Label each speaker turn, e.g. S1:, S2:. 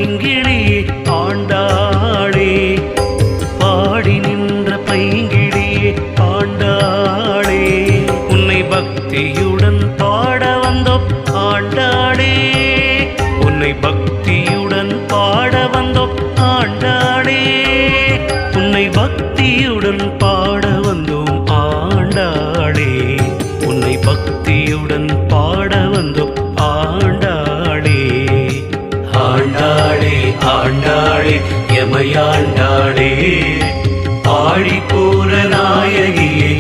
S1: பைங்கிழியே ஆண்டாளே, பாடி நின்ற பைங்கிழியே ஆண்டாளே, உன்னை பக்தியுடன் பாட வந்தோம் ஆண்டாளே, உன்னை பக்தியுடன் பாட வந்தோம் ஆண்டாளே, உன்னை பக்தியுடன் பாட வந்தோம் ஆண்டாளே, உன்னை பக்தியுடன் பாட வந்தோம் ஆண்டாளே. ஆண்டாளே ஆண்டாளே எமையாண்டாளே, ஆழிப்பூர நாயகியை